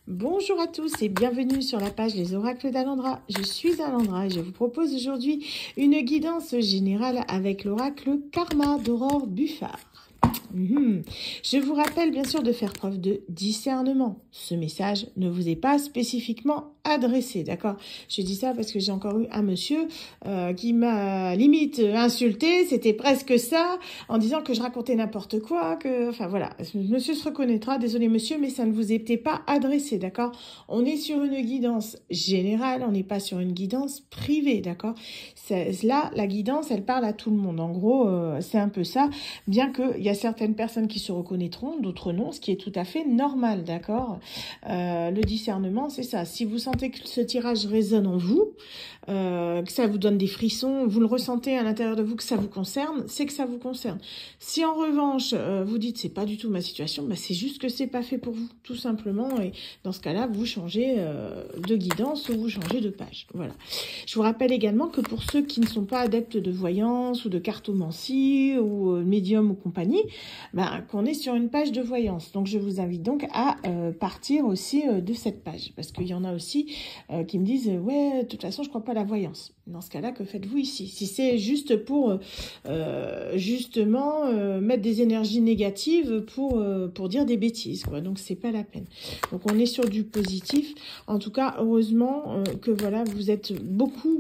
Bonjour à tous et bienvenue sur la page Les Oracles d'Alandra. Je suis Alandra et je vous propose aujourd'hui une guidance générale avec l'oracle Karma d'Aurore Buffard. Je vous rappelle bien sûr de faire preuve de discernement. Ce message ne vous est pas spécifiquement adressé, d'accord? Je dis ça parce que j'ai encore eu un monsieur qui m'a limite insulté, c'était presque ça, en disant que je racontais n'importe quoi, que, enfin voilà, monsieur se reconnaîtra, désolé monsieur, mais ça ne vous était pas adressé, d'accord? On est sur une guidance générale, on n'est pas sur une guidance privée, d'accord? Là, la guidance, elle parle à tout le monde, en gros, c'est un peu ça, bien qu'il y a certaines personnes qui se reconnaîtront, d'autres non, ce qui est tout à fait normal, d'accord? Le discernement, c'est ça. Si vous sentez que ce tirage résonne en vous, que ça vous donne des frissons, vous le ressentez à l'intérieur de vous que ça vous concerne, c'est que ça vous concerne. Si en revanche, vous dites c'est pas du tout ma situation, bah, c'est juste que c'est pas fait pour vous, tout simplement. Et dans ce cas-là, vous changez de guidance ou vous changez de page. Voilà. Je vous rappelle également que pour ceux qui ne sont pas adeptes de voyance ou de cartomancie ou médium ou compagnie, bah, qu'on est sur une page de voyance. Donc, je vous invite donc à partir aussi de cette page. Parce qu'il y en a aussi qui me disent « Ouais, de toute façon, je crois pas à la voyance. » Dans ce cas-là, que faites-vous ici? Si c'est juste pour justement mettre des énergies négatives pour dire des bêtises, quoi. Donc, c'est pas la peine. Donc, on est sur du positif. En tout cas, heureusement que voilà, vous êtes beaucoup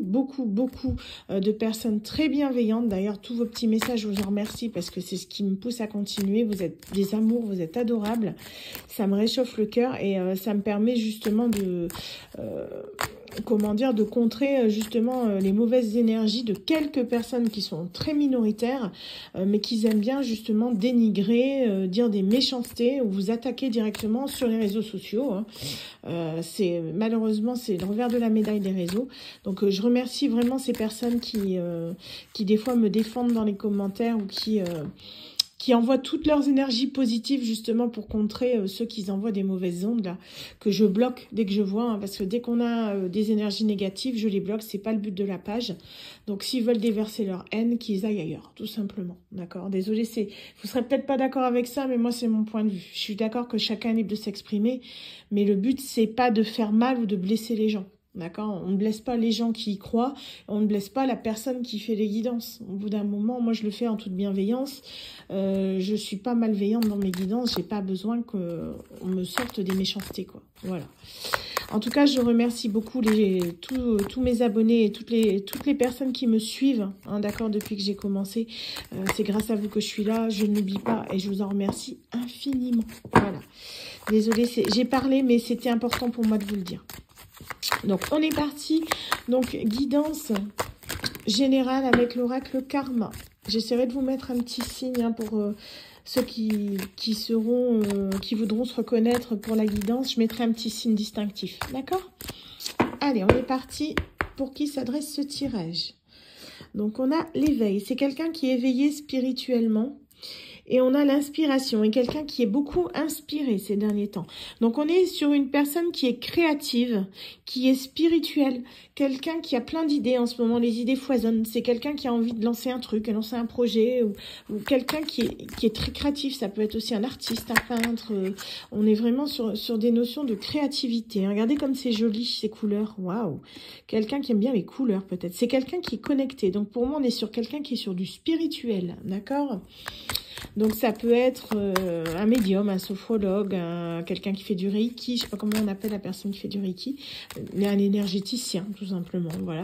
de personnes très bienveillantes. D'ailleurs, tous vos petits messages, je vous en remercie parce que c'est ce qui me pousse à continuer. Vous êtes des amours, vous êtes adorables. Ça me réchauffe le cœur et ça me permet justement de... comment dire, de contrer justement les mauvaises énergies de quelques personnes qui sont très minoritaires, mais qui aiment bien justement dénigrer, dire des méchancetés ou vous attaquer directement sur les réseaux sociaux. Malheureusement, c'est le revers de la médaille des réseaux. Donc, je remercie vraiment ces personnes qui des fois me défendent dans les commentaires ou qui envoient toutes leurs énergies positives justement pour contrer ceux qui envoient des mauvaises ondes là, que je bloque dès que je vois, hein, parce que dès qu'on a des énergies négatives, je les bloque, c'est pas le but de la page. Donc s'ils veulent déverser leur haine, qu'ils aillent ailleurs, tout simplement, d'accord? Désolé, vous serez peut-être pas d'accord avec ça, mais moi c'est mon point de vue. Je suis d'accord que chacun est libre de s'exprimer, mais le but c'est pas de faire mal ou de blesser les gens. D'accord? On ne blesse pas les gens qui y croient, on ne blesse pas la personne qui fait les guidances. Au bout d'un moment, moi je le fais en toute bienveillance. Je suis pas malveillante dans mes guidances, j'ai pas besoin qu'on me sorte des méchancetés, quoi. Voilà. En tout cas, je remercie beaucoup tous mes abonnés et toutes les personnes qui me suivent, hein, d'accord, depuis que j'ai commencé. C'est grâce à vous que je suis là, je n'oublie pas et je vous en remercie infiniment. Voilà. Désolée, j'ai parlé, mais c'était important pour moi de vous le dire. Donc, on est parti. Donc, guidance générale avec l'oracle Karma. J'essaierai de vous mettre un petit signe hein, pour ceux qui voudront se reconnaître pour la guidance. Je mettrai un petit signe distinctif. D'accord? Allez, on est parti. Pour qui s'adresse ce tirage? Donc, on a l'éveil. C'est quelqu'un qui est éveillé spirituellement. Et on a l'inspiration et quelqu'un qui est beaucoup inspiré ces derniers temps. Donc, on est sur une personne qui est créative, qui est spirituelle, quelqu'un qui a plein d'idées en ce moment, les idées foisonnent. C'est quelqu'un qui a envie de lancer un truc, lancer un projet ou quelqu'un qui est très créatif. Ça peut être aussi un artiste, un peintre. On est vraiment sur des notions de créativité. Regardez comme c'est joli, ces couleurs. Waouh! Quelqu'un qui aime bien les couleurs peut-être. C'est quelqu'un qui est connecté. Donc, pour moi, on est sur quelqu'un qui est sur du spirituel. D'accord? Donc, ça peut être un médium, un sophrologue, quelqu'un qui fait du Reiki. Je sais pas comment on appelle la personne qui fait du Reiki. Un énergéticien, tout simplement. Voilà.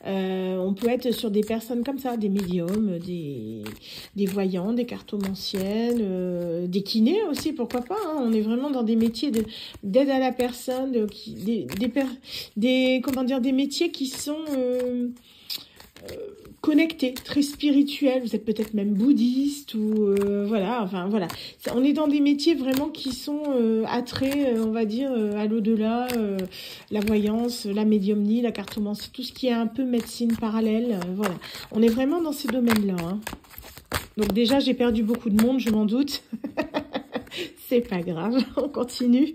On peut être sur des personnes comme ça, des médiums, des voyants, des cartomanciennes, des kinés aussi, pourquoi pas. Hein. On est vraiment dans des métiers d'aide à la personne, des métiers qui sont... connecté, très spirituel, vous êtes peut-être même bouddhiste ou voilà, enfin voilà. On est dans des métiers vraiment qui sont attraits, on va dire, à l'au-delà, la voyance, la médiumnie, la cartomancie, tout ce qui est un peu médecine parallèle, voilà. On est vraiment dans ces domaines-là. Hein. Donc déjà, j'ai perdu beaucoup de monde, je m'en doute. C'est pas grave, on continue.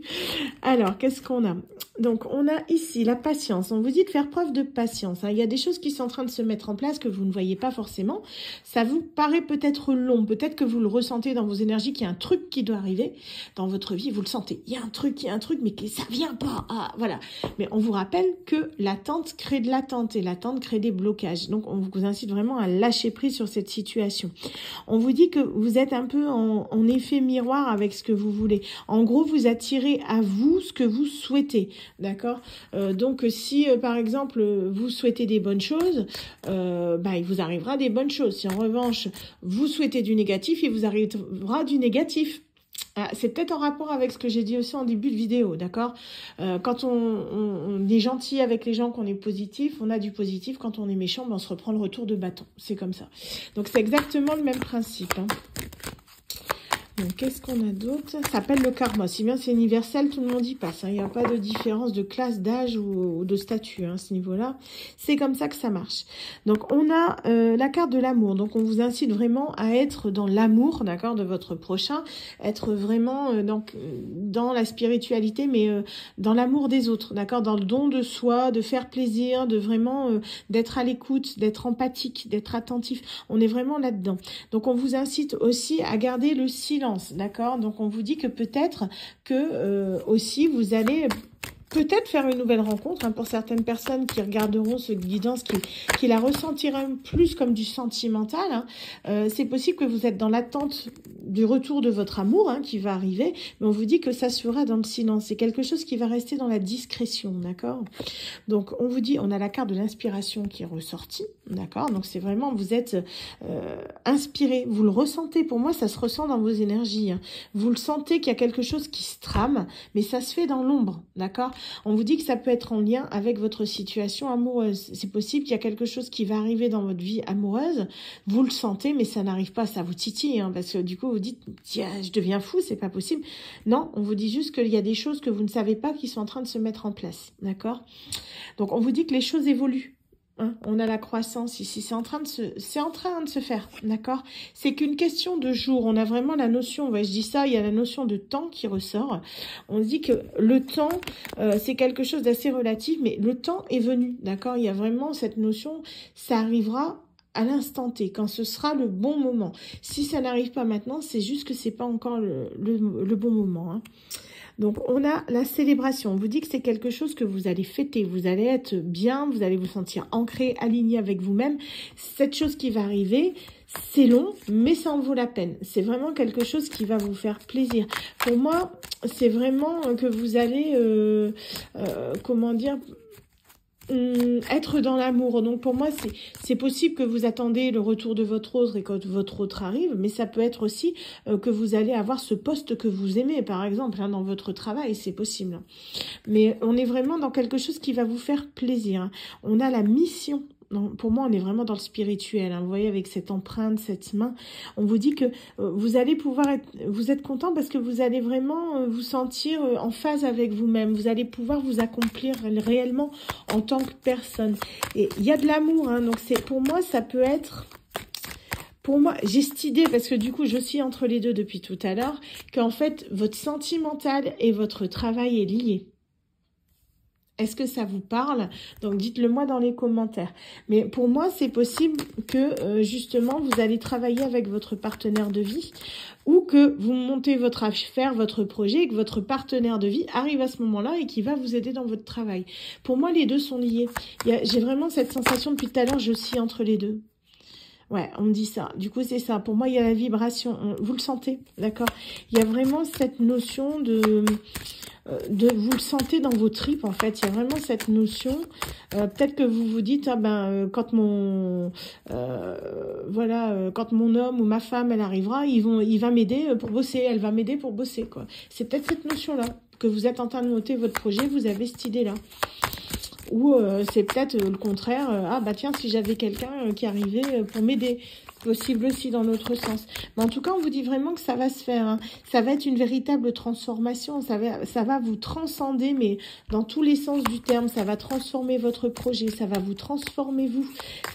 Alors, qu'est-ce qu'on a? Donc, on a ici la patience. On vous dit de faire preuve de patience. Hein. Il y a des choses qui sont en train de se mettre en place que vous ne voyez pas forcément. Ça vous paraît peut-être long. Peut-être que vous le ressentez dans vos énergies qu'il y a un truc qui doit arriver dans votre vie. Vous le sentez. Il y a un truc, mais que ça vient pas. Ah, voilà. Mais on vous rappelle que l'attente crée de l'attente et l'attente crée des blocages. Donc, on vous incite vraiment à lâcher prise sur cette situation. On vous dit que vous êtes un peu en effet miroir avec ce que vous voulez. En gros, vous attirez à vous ce que vous souhaitez. D'accord. Donc si par exemple vous souhaitez des bonnes choses, il vous arrivera des bonnes choses. Si en revanche vous souhaitez du négatif, il vous arrivera du négatif. C'est peut-être en rapport avec ce que j'ai dit aussi en début de vidéo, d'accord. Quand on est gentil avec les gens, qu'on est positif, on a du positif. Quand on est méchant, on se reprend le retour de bâton. C'est comme ça. Donc c'est exactement le même principe. Hein. Donc, qu'est-ce qu'on a d'autre? Ça s'appelle le karma. Si bien c'est universel, tout le monde y passe. Hein. Il n'y a pas de différence de classe, d'âge ou de statut à ce niveau-là. C'est comme ça que ça marche. Donc, on a la carte de l'amour. Donc, on vous incite vraiment à être dans l'amour, d'accord, de votre prochain. Être vraiment dans la spiritualité, mais dans l'amour des autres, d'accord, dans le don de soi, de faire plaisir, de vraiment d'être à l'écoute, d'être empathique, d'être attentif. On est vraiment là-dedans. Donc, on vous incite aussi à garder le silence. D'accord, donc on vous dit que peut-être que aussi vous allez peut-être faire une nouvelle rencontre, hein, pour certaines personnes qui regarderont ce guidance, qui la ressentiront plus comme du sentimental. Hein. C'est possible que vous êtes dans l'attente du retour de votre amour, hein, qui va arriver, mais on vous dit que ça se fera dans le silence. C'est quelque chose qui va rester dans la discrétion, d'accord. Donc on vous dit, on a la carte de l'inspiration qui est ressortie, d'accord. Donc c'est vraiment, vous êtes inspiré, vous le ressentez. Pour moi, ça se ressent dans vos énergies. Hein. Vous le sentez qu'il y a quelque chose qui se trame, mais ça se fait dans l'ombre, d'accord. On vous dit que ça peut être en lien avec votre situation amoureuse. C'est possible qu'il y a quelque chose qui va arriver dans votre vie amoureuse. Vous le sentez, mais ça n'arrive pas. Ça vous titille, hein, parce que du coup, vous dites, tiens, je deviens fou, c'est pas possible. Non, on vous dit juste qu'il y a des choses que vous ne savez pas qui sont en train de se mettre en place. D'accord? Donc, on vous dit que les choses évoluent. Hein, on a la croissance ici, c'est en train de se faire, d'accord. C'est qu'une question de jours. On a vraiment la notion, je dis ça, il y a la notion de temps qui ressort. On se dit que le temps, c'est quelque chose d'assez relatif, mais le temps est venu, d'accord. Il y a vraiment cette notion, ça arrivera à l'instant T, quand ce sera le bon moment. Si ça n'arrive pas maintenant, c'est juste que c'est pas encore le bon moment. Hein. Donc, on a la célébration. On vous dit que c'est quelque chose que vous allez fêter. Vous allez être bien, vous allez vous sentir ancré, aligné avec vous-même. Cette chose qui va arriver, c'est long, mais ça en vaut la peine. C'est vraiment quelque chose qui va vous faire plaisir. Pour moi, c'est vraiment que vous allez, comment dire, être dans l'amour. Donc pour moi, c'est possible que vous attendez le retour de votre autre et que votre autre arrive, mais ça peut être aussi que vous allez avoir ce poste que vous aimez, par exemple, hein, dans votre travail, c'est possible. Mais on est vraiment dans quelque chose qui va vous faire plaisir. Hein. On a la mission. Non, pour moi, on est vraiment dans le spirituel. Hein. Vous voyez, avec cette empreinte, cette main, on vous dit que vous allez pouvoir vous êtes content parce que vous allez vraiment vous sentir en phase avec vous-même. Vous allez pouvoir vous accomplir réellement en tant que personne. Et il y a de l'amour. Hein. Donc, pour moi, ça peut être... Pour moi, j'ai cette idée, parce que du coup, je suis entre les deux depuis tout à l'heure, qu'en fait, votre sentimental et votre travail est lié. Est-ce que ça vous parle? Donc, dites-le moi dans les commentaires. Mais pour moi, c'est possible que, justement, vous allez travailler avec votre partenaire de vie ou que vous montez votre affaire, votre projet et que votre partenaire de vie arrive à ce moment-là et qui va vous aider dans votre travail. Pour moi, les deux sont liés. J'ai vraiment cette sensation depuis tout à l'heure, je suis entre les deux. Ouais, on me dit ça. Du coup, c'est ça. Pour moi, il y a la vibration. Vous le sentez, d'accord? Il y a vraiment cette notion de vous le sentez dans vos tripes, en fait. Il y a vraiment cette notion. Peut-être que vous vous dites, quand mon quand mon homme ou ma femme, elle arrivera, il va m'aider pour bosser. Elle va m'aider pour bosser, quoi. C'est peut-être cette notion-là que vous êtes en train de noter votre projet. Vous avez cette idée-là. Ou c'est peut-être le contraire, tiens, si j'avais quelqu'un qui arrivait pour m'aider. possible aussi dans l'autre sens. Mais en tout cas, on vous dit vraiment que ça va se faire. Hein. Ça va être une véritable transformation. Ça va vous transcender, mais dans tous les sens du terme. Ça va transformer votre projet. Ça va vous transformer vous.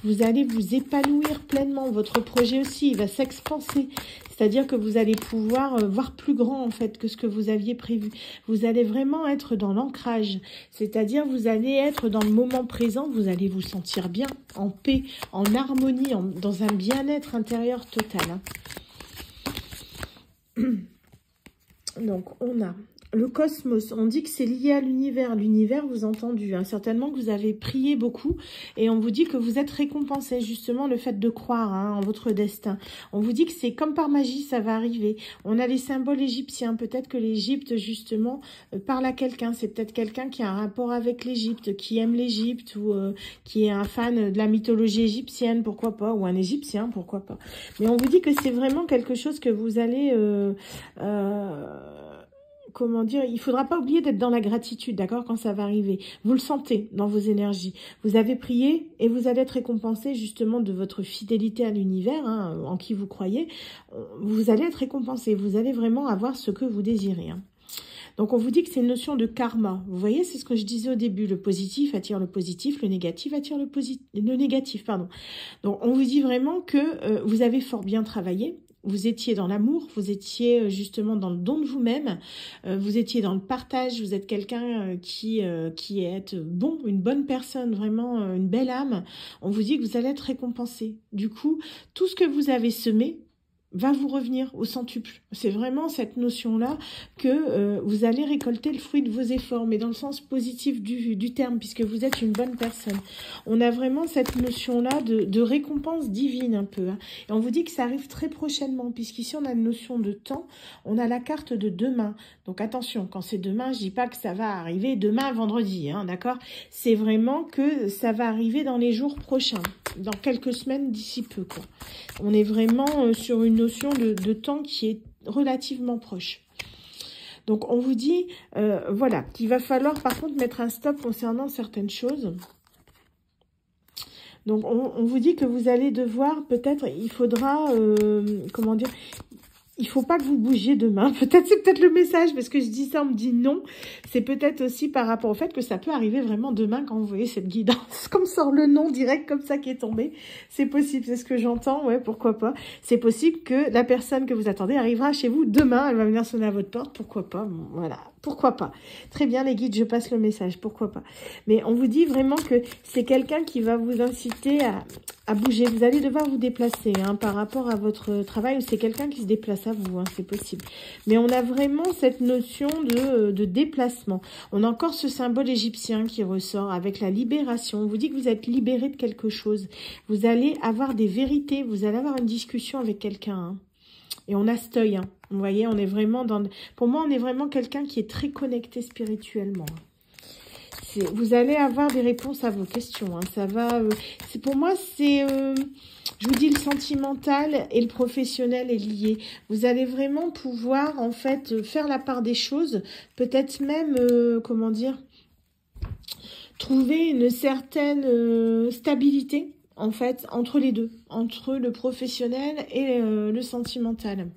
Vous allez vous épanouir pleinement. Votre projet aussi, il va s'expanser. C'est-à-dire que vous allez pouvoir voir plus grand en fait que ce que vous aviez prévu. Vous allez vraiment être dans l'ancrage. C'est-à-dire vous allez être dans le moment présent. Vous allez vous sentir bien, en paix, en harmonie, dans un bien-être intérieur total. Hein. Donc on a le cosmos, on dit que c'est lié à l'univers. L'univers, vous avez entendu, hein, certainement que vous avez prié beaucoup et on vous dit que vous êtes récompensé, justement, le fait de croire en votre destin. On vous dit que c'est comme par magie, ça va arriver. On a les symboles égyptiens, peut-être que l'Égypte, justement, parle à quelqu'un. C'est peut-être quelqu'un qui a un rapport avec l'Égypte, qui aime l'Égypte ou qui est un fan de la mythologie égyptienne, pourquoi pas, ou un Égyptien, pourquoi pas. Mais on vous dit que c'est vraiment quelque chose que vous allez... comment dire, il faudra pas oublier d'être dans la gratitude, d'accord, quand ça va arriver. Vous le sentez dans vos énergies. Vous avez prié et vous allez être récompensé justement de votre fidélité à l'univers, hein, en qui vous croyez. Vous allez être récompensé. Vous allez vraiment avoir ce que vous désirez. Hein. Donc, on vous dit que c'est une notion de karma. Vous voyez, c'est ce que je disais au début. Le positif attire le positif, le négatif attire le négatif. Pardon. Donc, on vous dit vraiment que vous avez fort bien travaillé. Vous étiez dans l'amour, vous étiez justement dans le don de vous-même, vous étiez dans le partage, vous êtes quelqu'un qui est bon, une bonne personne, vraiment une belle âme. On vous dit que vous allez être récompensé. Du coup, tout ce que vous avez semé va vous revenir au centuple. C'est vraiment cette notion-là que vous allez récolter le fruit de vos efforts, mais dans le sens positif du terme, puisque vous êtes une bonne personne. On a vraiment cette notion-là de récompense divine un peu. Hein. Et on vous dit que ça arrive très prochainement, puisqu'ici on a une notion de temps, on a la carte de demain. Donc attention, quand c'est demain, je dis pas que ça va arriver demain vendredi, hein, d'accord? C'est vraiment que ça va arriver dans les jours prochains, dans quelques semaines d'ici peu, quoi. On est vraiment sur une notion de temps qui est relativement proche. Donc, on vous dit, voilà, qu'il va falloir par contre mettre un stop concernant certaines choses. Donc, on vous dit que vous allez devoir, peut-être, il faudra, comment dire... Il faut pas que vous bougiez demain. Peut-être, c'est peut-être le message, parce que je dis ça, on me dit non. C'est peut-être aussi par rapport au fait que ça peut arriver vraiment demain quand vous voyez cette guidance. Comme sort le nom direct comme ça qui est tombé. C'est possible, c'est ce que j'entends, ouais, pourquoi pas. C'est possible que la personne que vous attendez arrivera chez vous demain. Elle va venir sonner à votre porte, pourquoi pas. Bon, voilà, pourquoi pas. Très bien les guides, je passe le message, pourquoi pas. Mais on vous dit vraiment que c'est quelqu'un qui va vous inciter à bouger. Vous allez devoir vous déplacer par rapport à votre travail, ou c'est quelqu'un qui se déplace à vous, hein, c'est possible. Mais on a vraiment cette notion de déplacement. On a encore ce symbole égyptien qui ressort avec la libération. On vous dit que vous êtes libéré de quelque chose. Vous allez avoir des vérités, vous allez avoir une discussion avec quelqu'un. Hein. Et on a cet œil. Hein. Vous voyez, on est vraiment dans... Pour moi, on est vraiment quelqu'un qui est très connecté spirituellement. Vous allez avoir des réponses à vos questions. Hein. Ça va. Pour moi, c'est. Je vous dis, le sentimental et le professionnel est lié. Vous allez vraiment pouvoir en fait faire la part des choses. Peut-être même, comment dire, trouver une certaine stabilité en fait entre les deux, entre le professionnel et le sentimental.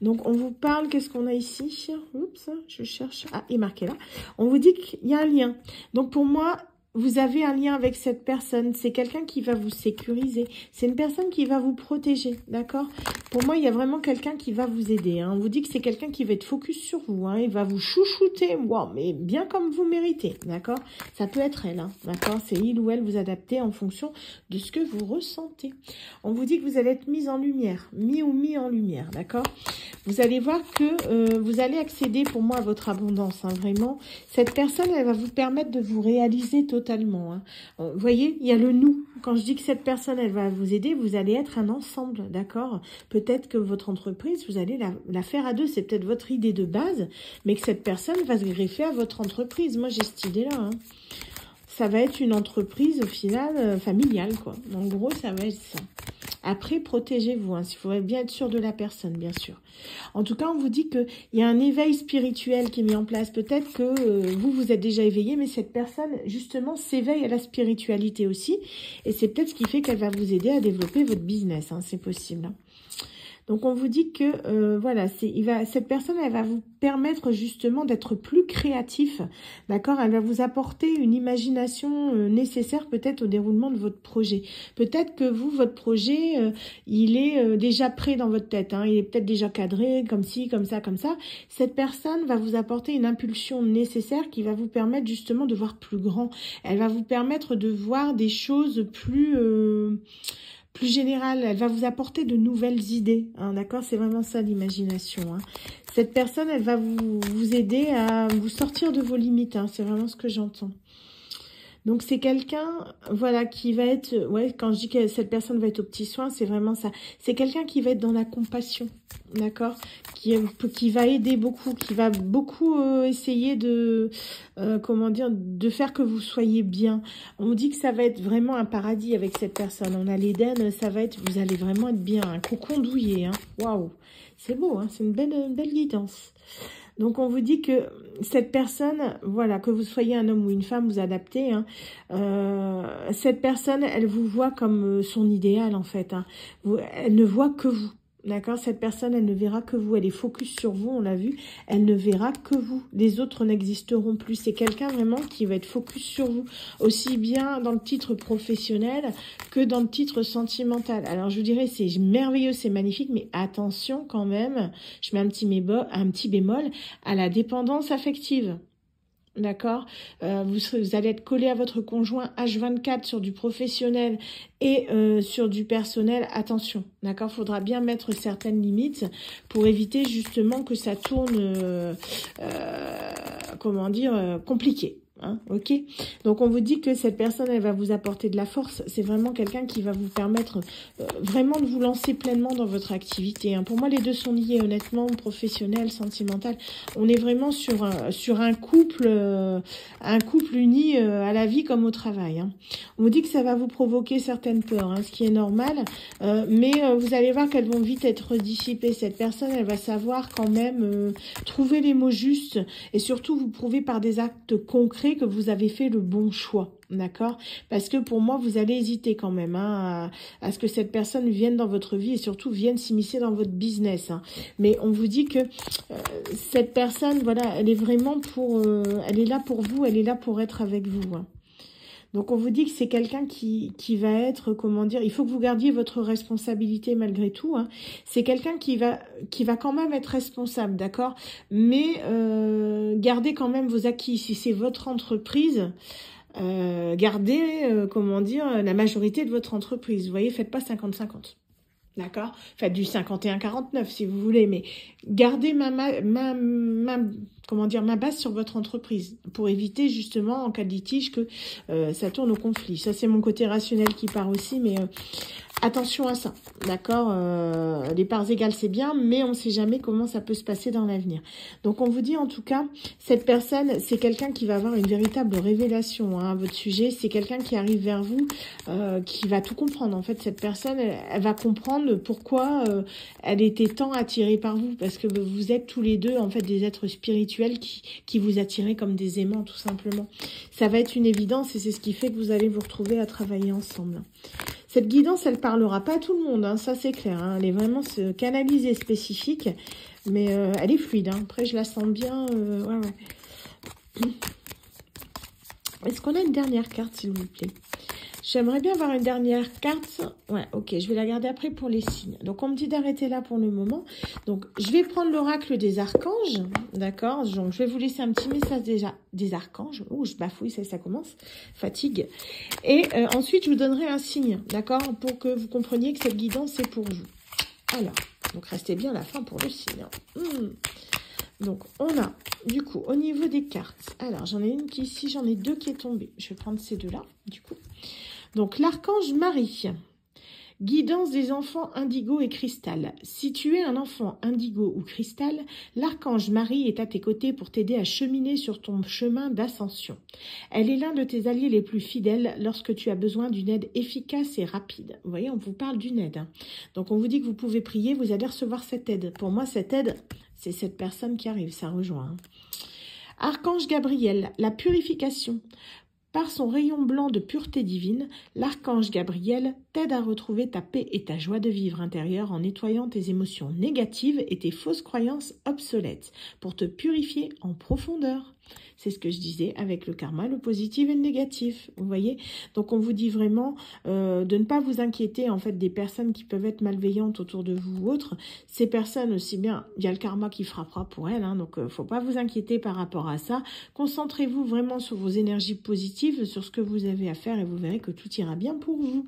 Donc, on vous parle, qu'est-ce qu'on a ici? Oups, je cherche. Ah, il est marqué là. On vous dit qu'il y a un lien. Donc, pour moi, vous avez un lien avec cette personne. C'est quelqu'un qui va vous sécuriser. C'est une personne qui va vous protéger, d'accord? Pour moi, il y a vraiment quelqu'un qui va vous aider. Hein. On vous dit que c'est quelqu'un qui va être focus sur vous. Hein. Il va vous chouchouter, wow, mais bien comme vous méritez, d'accord? Ça peut être elle, hein, d'accord? C'est il ou elle vous adapter en fonction de ce que vous ressentez. On vous dit que vous allez être mis en lumière, mis en lumière, d'accord? Vous allez voir que vous allez accéder, pour moi, à votre abondance, hein, vraiment. Cette personne, elle va vous permettre de vous réaliser totalement. Hein. Vous voyez, il y a le nous. Quand je dis que cette personne, elle va vous aider, vous allez être un ensemble, d'accord? Peut-être que votre entreprise, vous allez la faire à deux. C'est peut-être votre idée de base, mais que cette personne va se greffer à votre entreprise. Moi, j'ai cette idée-là. Hein. Ça va être une entreprise, au final, familiale, quoi. En gros, ça va être ça. Après, protégez-vous, hein, il faut bien être sûr de la personne, bien sûr. En tout cas, on vous dit qu'il y a un éveil spirituel qui est mis en place. Peut-être que vous êtes déjà éveillé, mais cette personne, justement, s'éveille à la spiritualité aussi. Et c'est peut-être ce qui fait qu'elle va vous aider à développer votre business, hein, c'est possible. Donc, on vous dit que, voilà, cette personne, elle va vous permettre justement d'être plus créatif, d'accord? Elle va vous apporter une imagination nécessaire peut-être au déroulement de votre projet. Peut-être que vous, votre projet, il est déjà prêt dans votre tête, hein, il est peut-être déjà cadré, comme ci, comme ça, comme ça. Cette personne va vous apporter une impulsion nécessaire qui va vous permettre justement de voir plus grand. Elle va vous permettre de voir des choses plus générale, elle va vous apporter de nouvelles idées, hein, d'accord? C'est vraiment ça l'imagination, hein. Cette personne, elle va vous aider à vous sortir de vos limites, hein, c'est vraiment ce que j'entends. Donc, c'est quelqu'un, voilà, qui va être, ouais, quand je dis que cette personne va être au petit soin, c'est vraiment ça. C'est quelqu'un qui va être dans la compassion, d'accord? Qui va aider beaucoup, qui va beaucoup essayer de, comment dire, de faire que vous soyez bien. On dit que ça va être vraiment un paradis avec cette personne. On a l'Éden, ça va être, vous allez vraiment être bien, un cocon douillet, hein. Waouh, c'est beau, hein, c'est une belle guidance. Donc, on vous dit que cette personne, voilà, que vous soyez un homme ou une femme, vous adaptez, hein, cette personne, elle vous voit comme son idéal, en fait, hein. Elle ne voit que vous. D'accord? Cette personne, elle ne verra que vous. Elle est focus sur vous, on l'a vu. Elle ne verra que vous. Les autres n'existeront plus. C'est quelqu'un vraiment qui va être focus sur vous. Aussi bien dans le titre professionnel que dans le titre sentimental. Alors, je vous dirais, c'est merveilleux, c'est magnifique, mais attention quand même, je mets un petit bémol à la dépendance affective. D'accord, vous allez être collé à votre conjoint H24 sur du professionnel et sur du personnel. Attention, d'accord, faudra bien mettre certaines limites pour éviter justement que ça tourne, comment dire, compliqué. Hein, ok, donc on vous dit que cette personne, elle va vous apporter de la force. C'est vraiment quelqu'un qui va vous permettre vraiment de vous lancer pleinement dans votre activité, hein. Pour moi, les deux sont liés, honnêtement, professionnel, sentimental. On est vraiment sur un couple uni à la vie comme au travail, hein. On vous dit que ça va vous provoquer certaines peurs, hein, ce qui est normal, mais vous allez voir qu'elles vont vite être dissipées. Cette personne, elle va savoir quand même trouver les mots justes et surtout vous prouver par des actes concrets que vous avez fait le bon choix, d'accord? Parce que pour moi, vous allez hésiter quand même, hein, à ce que cette personne vienne dans votre vie et surtout vienne s'immiscer dans votre business, hein. Mais on vous dit que cette personne, voilà, elle est vraiment elle est là pour vous, elle est là pour être avec vous, hein. Donc, on vous dit que c'est quelqu'un qui va être, comment dire, il faut que vous gardiez votre responsabilité malgré tout, hein. C'est quelqu'un qui va quand même être responsable, d'accord? Mais gardez quand même vos acquis. Si c'est votre entreprise, gardez, comment dire, la majorité de votre entreprise. Vous voyez, faites pas 50-50. D'accord? Faites du 51-49 si vous voulez, mais gardez comment dire, ma base sur votre entreprise pour éviter justement en cas de litige que ça tourne au conflit. Ça, c'est mon côté rationnel qui part aussi, mais attention à ça, d'accord? Les parts égales, c'est bien, mais on ne sait jamais comment ça peut se passer dans l'avenir. Donc, on vous dit en tout cas, cette personne, c'est quelqu'un qui va avoir une véritable révélation, hein, à votre sujet. C'est quelqu'un qui arrive vers vous, qui va tout comprendre. En fait, cette personne, elle va comprendre pourquoi elle était tant attirée par vous, parce que vous êtes tous les deux, en fait, des êtres spirituels qui vous attirent comme des aimants, tout simplement. Ça va être une évidence et c'est ce qui fait que vous allez vous retrouver à travailler ensemble. Cette guidance, elle parlera pas à tout le monde, hein, ça c'est clair, hein. Elle est vraiment canalisée, spécifique, mais elle est fluide, hein. Après, je la sens bien. Ouais. Est-ce qu'on a une dernière carte, s'il vous plaît? J'aimerais bien avoir une dernière carte. Ouais, ok, je vais la garder après pour les signes. Donc, on me dit d'arrêter là pour le moment. Donc, je vais prendre l'oracle des archanges, d'accord? Donc, je vais vous laisser un petit message déjà des archanges. Oh, je bafouille, ça commence. Fatigue. Et ensuite, je vous donnerai un signe, d'accord? Pour que vous compreniez que cette guidance, c'est pour vous. Alors, donc, restez bien à la fin pour le signe. Donc, on a, du coup, au niveau des cartes. Alors, j'en ai une qui ici, j'en ai deux qui est tombée. Je vais prendre ces deux-là, du coup. Donc, l'archange Marie, Guidance des enfants indigo et cristal. Si tu es un enfant indigo ou cristal, l'archange Marie est à tes côtés pour t'aider à cheminer sur ton chemin d'ascension. Elle est l'un de tes alliés les plus fidèles lorsque tu as besoin d'une aide efficace et rapide. Vous voyez, on vous parle d'une aide. Hein. Donc on vous dit que vous pouvez prier, vous allez recevoir cette aide. Pour moi, cette aide, c'est cette personne qui arrive, ça rejoint. Hein. Archange Gabriel, la purification. Par son rayon blanc de pureté divine, l'archange Gabriel t'aide à retrouver ta paix et ta joie de vivre intérieure en nettoyant tes émotions négatives et tes fausses croyances obsolètes pour te purifier en profondeur. C'est ce que je disais avec le karma, le positif et le négatif, vous voyez. Donc on vous dit vraiment de ne pas vous inquiéter en fait des personnes qui peuvent être malveillantes autour de vous ou autres. Ces personnes aussi bien, il y a le karma qui frappera pour elles, hein, donc faut pas vous inquiéter par rapport à ça. Concentrez-vous vraiment sur vos énergies positives, sur ce que vous avez à faire et vous verrez que tout ira bien pour vous.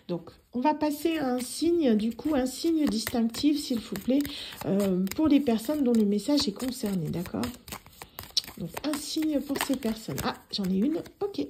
Donc on va passer à un signe, du coup un signe distinctif s'il vous plaît, pour les personnes dont le message est concerné, d'accord ? Donc, un signe pour ces personnes. Ah, j'en ai une. Ok.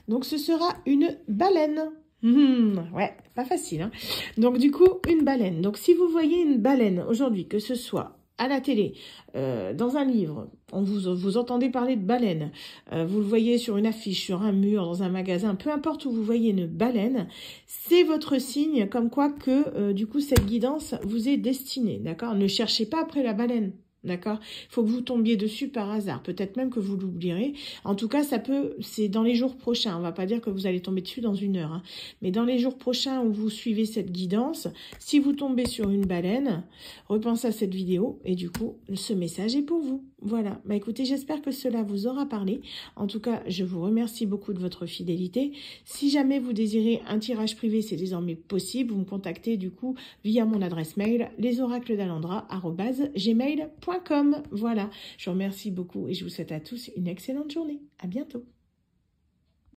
Donc, ce sera une baleine. Ouais, pas facile. Hein. Donc, du coup, une baleine. Donc, si vous voyez une baleine aujourd'hui, que ce soit à la télé, dans un livre, vous entendez parler de baleine, vous le voyez sur une affiche, sur un mur, dans un magasin, peu importe où vous voyez une baleine, c'est votre signe comme quoi que, du coup, cette guidance vous est destinée. D'accord ? Ne cherchez pas après la baleine. D'accord? Il faut que vous tombiez dessus par hasard. Peut-être même que vous l'oublierez. En tout cas, c'est dans les jours prochains. On va pas dire que vous allez tomber dessus dans 1 heure. Hein. Mais dans les jours prochains où vous suivez cette guidance, si vous tombez sur une baleine, repensez à cette vidéo et du coup, ce message est pour vous. Voilà. Bah écoutez, j'espère que cela vous aura parlé. En tout cas, je vous remercie beaucoup de votre fidélité. Si jamais vous désirez un tirage privé, c'est désormais possible. Vous me contactez du coup via mon adresse mail, lesoracledalandra@gmail.com. Voilà, je vous remercie beaucoup et je vous souhaite à tous une excellente journée. À bientôt.